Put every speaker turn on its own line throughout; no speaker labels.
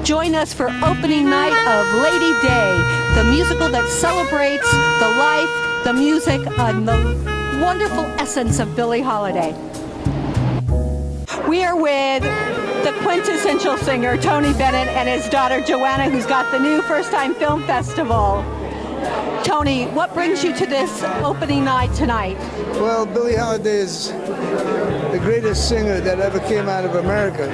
Join us for opening night of Lady Day, the musical that celebrates the life, the music, and the wonderful essence of Billie Holiday. We are with the quintessential singer, Tony Bennett, and his daughter, Joanna, who's got the new First Time Film Festival. Tony, what brings you to this opening night tonight?
Well, Billie Holiday is the greatest singer that ever came out of America.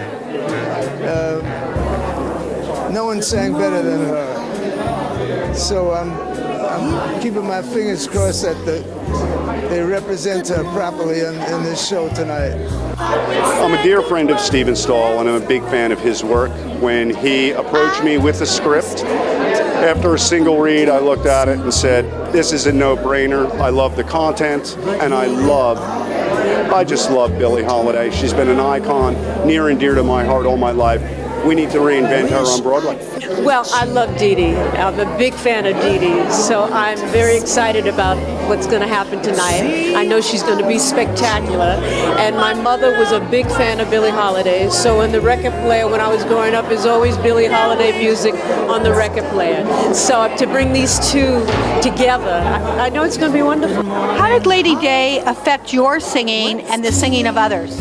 No one sang better than her. So I'm keeping my fingers crossed that they represent her properly in this show tonight.
I'm a dear friend of Steven Stahl, and I'm a big fan of his work. When he approached me with a script, after a single read, I looked at it and said, this is a no-brainer. I love the content, and I just love Billie Holiday. She's been an icon, near and dear to my heart all my life. We need to reinvent her on Broadway.
Well, I love Dee Dee. I'm a big fan of Dee Dee, so I'm very excited about what's going to happen tonight. I know she's going to be spectacular, and my mother was a big fan of Billie Holiday, so in the record player when I was growing up, is always Billie Holiday music on the record player. So to bring these two together, I know it's going to be wonderful.
How did Lady Day affect your singing and the singing of others?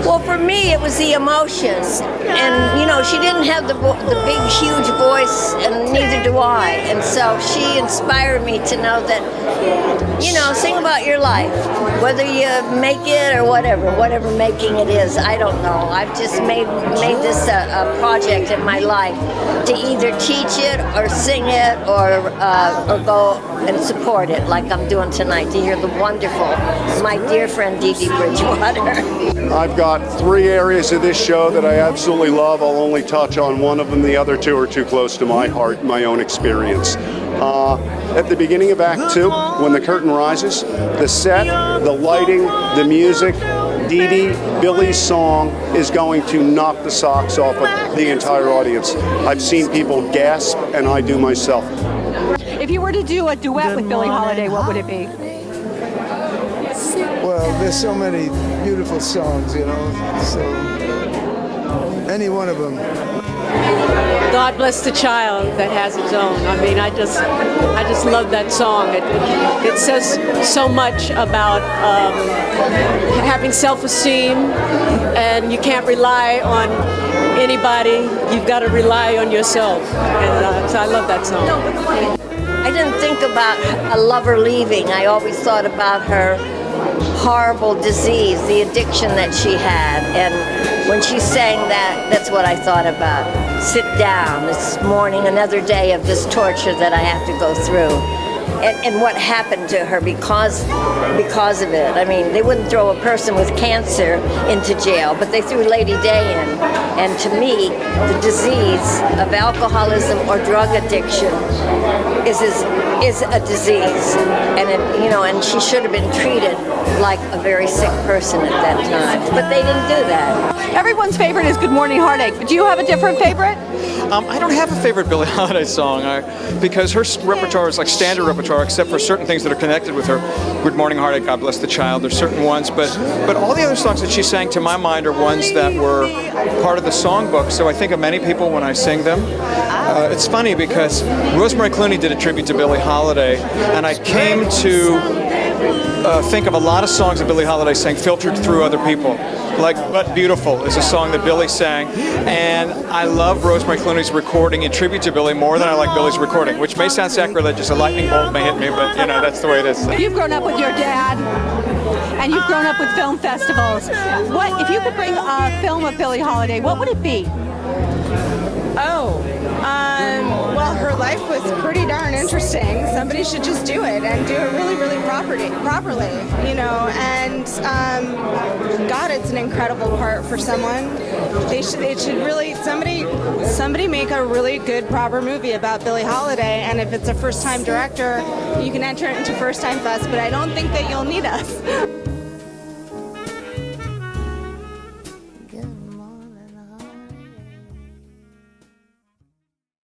Well, for me, it was the emotions. And, you know, she didn't have the big, huge voice, and neither do I. And so she inspired me to know that, you know, sing about your life. Whether you make it or whatever making it is, I don't know. I've just made this a project in my life to either teach it or sing it or go and support it like I'm doing tonight, to hear the wonderful, my dear friend Dee Dee Bridgewater.
I've got 3 areas of this show that I absolutely love. I'll only touch on one of them. The other 2 are too close to my heart, my own experience. At the beginning of Act 2, when the curtain rises, the set, the lighting, the music, Dee Dee, Billie's song is going to knock the socks off of the entire audience. I've seen people gasp, and I do myself.
If you were to do a duet with Billie Holiday, what would it be?
Well, there's so many beautiful songs, you know, so any one of them.
God Bless the Child that has its own. I mean, I just love that song. It says so much about having self-esteem, and you can't rely on anybody. You've got to rely on yourself, and so I love that song.
I didn't think about a lover leaving. I always thought about her horrible disease, the addiction that she had. And when she sang that, that's what I thought about. Sit down, this morning, another day of this torture that I have to go through. And what happened to her because of it. I mean, they wouldn't throw a person with cancer into jail, but they threw Lady Day in. And to me, the disease of alcoholism or drug addiction is a disease. And it, you know, and she should have been treated like a very sick person at that time. But they didn't do that.
Everyone's favorite is Good Morning Heartache, but do you have a different favorite?
I don't have a favorite Billie Holiday song because her repertoire is like standard repertoire, except for certain things that are connected with her. Good Morning Heartache, God Bless the Child, there's certain ones, but all the other songs that she sang, to my mind, are ones that were part of the songbook, so I think of many people when I sing them. It's funny because Rosemary Clooney did a tribute to Billie Holiday, and I came to think of a lot of songs that Billie Holiday sang filtered through other people. Like But Beautiful is a song that Billie sang, and I love Rosemary Clooney's recording in tribute to Billie more than I like Billie's recording, which may sound sacrilegious, a lightning bolt may hit me, but you know, that's the way it is.
You've grown up with your dad, and you've grown up with film festivals. What, if you could bring a film of Billie Holiday, what would it be?
Well, her life was pretty darn interesting. Somebody should just do it and do it really, really properly, you know, and God, it's an incredible part for someone. They should really, somebody make a really good, proper movie about Billie Holiday, and if it's a first-time director, you can enter it into First Time Fest, but I don't think that you'll need us.